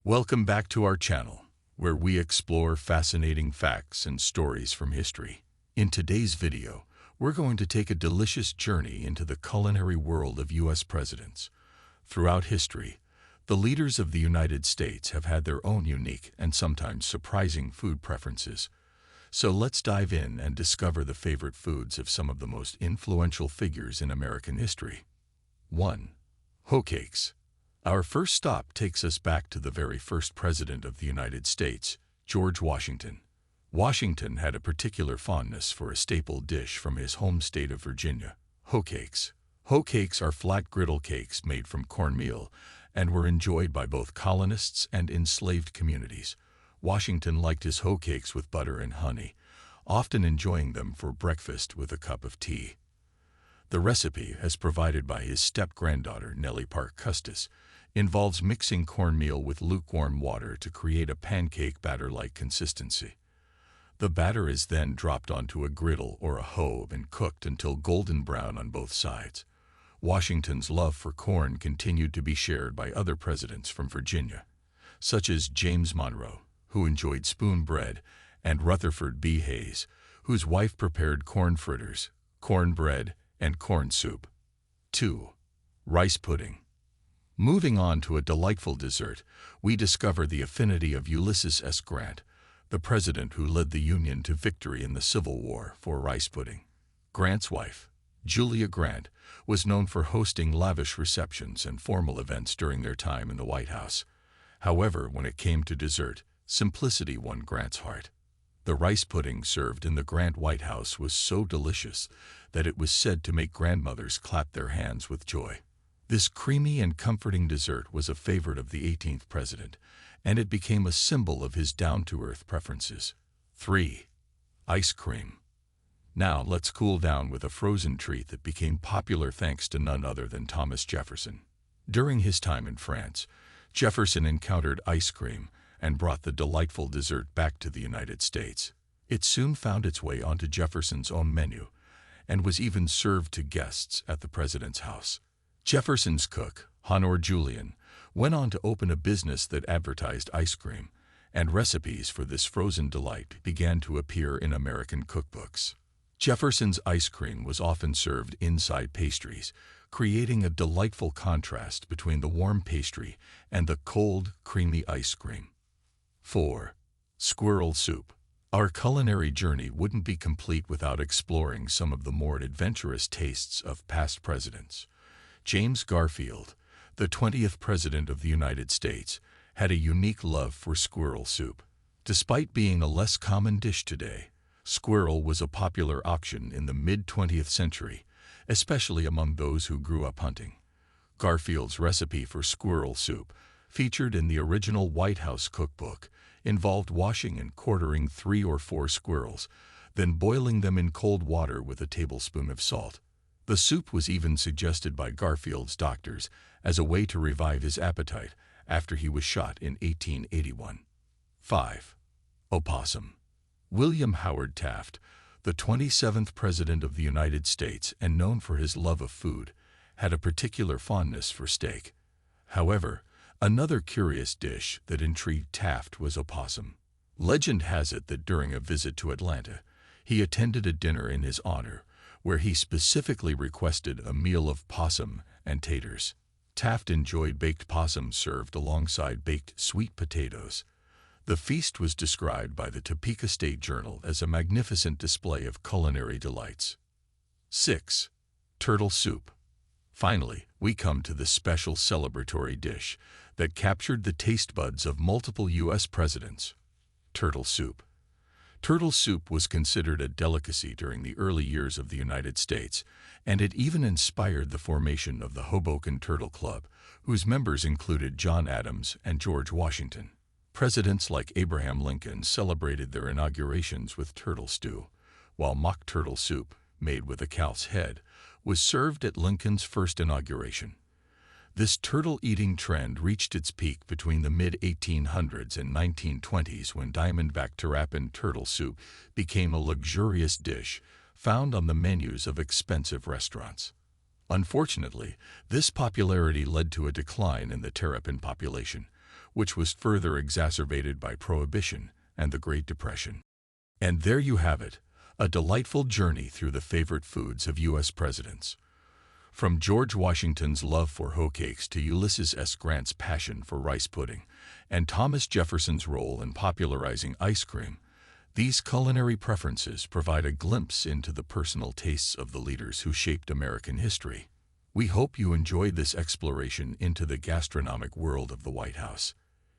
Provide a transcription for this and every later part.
Welcome back to our channel, where we explore fascinating facts and stories from history. In today's video, we're going to take a delicious journey into the culinary world of U.S. presidents. Throughout history, the leaders of the United States have had their own unique and sometimes surprising food preferences. So let's dive in and discover the favorite foods of some of the most influential figures in American history. 1. Hoecakes. Our first stop takes us back to the very first president of the United States, George Washington. Washington had a particular fondness for a staple dish from his home state of Virginia, hoecakes. Hoecakes are flat griddle cakes made from cornmeal and were enjoyed by both colonists and enslaved communities. Washington liked his hoecakes with butter and honey, often enjoying them for breakfast with a cup of tea. The recipe, as provided by his step-granddaughter Nellie Parke Custis, involves mixing cornmeal with lukewarm water to create a pancake batter-like consistency. The batter is then dropped onto a griddle or a hoe and cooked until golden brown on both sides. Washington's love for corn continued to be shared by other presidents from Virginia, such as James Monroe, who enjoyed spoon bread, and Rutherford B. Hayes, whose wife prepared corn fritters, corn bread, and corn soup. 2. Rice pudding. Moving on to a delightful dessert, we discover the affinity of Ulysses S. Grant, the president who led the Union to victory in the Civil War, for rice pudding. Grant's wife, Julia Grant, was known for hosting lavish receptions and formal events during their time in the White House. However, when it came to dessert, simplicity won Grant's heart. The rice pudding served in the Grant White House was so delicious that it was said to make grandmothers clap their hands with joy. This creamy and comforting dessert was a favorite of the 18th president, and it became a symbol of his down-to-earth preferences. 3. Ice cream. Now let's cool down with a frozen treat that became popular thanks to none other than Thomas Jefferson. During his time in France, Jefferson encountered ice cream and brought the delightful dessert back to the United States. It soon found its way onto Jefferson's own menu and was even served to guests at the president's house. Jefferson's cook, Honore Julian, went on to open a business that advertised ice cream, and recipes for this frozen delight began to appear in American cookbooks. Jefferson's ice cream was often served inside pastries, creating a delightful contrast between the warm pastry and the cold, creamy ice cream. 4. Squirrel soup. Our culinary journey wouldn't be complete without exploring some of the more adventurous tastes of past presidents. James Garfield, the 20th President of the United States, had a unique love for squirrel soup. Despite being a less common dish today, squirrel was a popular option in the mid-20th century, especially among those who grew up hunting. Garfield's recipe for squirrel soup, featured in the original White House cookbook, involved washing and quartering 3 or 4 squirrels, then boiling them in cold water with a tablespoon of salt. The soup was even suggested by Garfield's doctors as a way to revive his appetite after he was shot in 1881. 5. Opossum. William Howard Taft, the 27th President of the United States and known for his love of food, had a particular fondness for steak. However, another curious dish that intrigued Taft was opossum. Legend has it that during a visit to Atlanta, he attended a dinner in his honor, where he specifically requested a meal of possum and taters. Taft enjoyed baked possum served alongside baked sweet potatoes. The feast was described by the Topeka State Journal as a magnificent display of culinary delights. 6. Turtle soup. Finally, we come to the special celebratory dish that captured the taste buds of multiple U.S. presidents: turtle soup. Turtle soup was considered a delicacy during the early years of the United States, and it even inspired the formation of the Hoboken Turtle Club, whose members included John Adams and George Washington. Presidents like Abraham Lincoln celebrated their inaugurations with turtle stew, while mock turtle soup, made with a calf's head, was served at Lincoln's first inauguration. This turtle-eating trend reached its peak between the mid-1800s and 1920s when diamondback terrapin turtle soup became a luxurious dish found on the menus of expensive restaurants. Unfortunately, this popularity led to a decline in the terrapin population, which was further exacerbated by Prohibition and the Great Depression. And there you have it, a delightful journey through the favorite foods of U.S. presidents. From George Washington's love for Hoecakes to Ulysses S. Grant's passion for rice pudding, and Thomas Jefferson's role in popularizing ice cream, these culinary preferences provide a glimpse into the personal tastes of the leaders who shaped American history. We hope you enjoyed this exploration into the gastronomic world of the White House.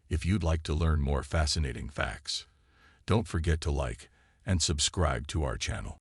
If you'd like to learn more fascinating facts, don't forget to like and subscribe to our channel.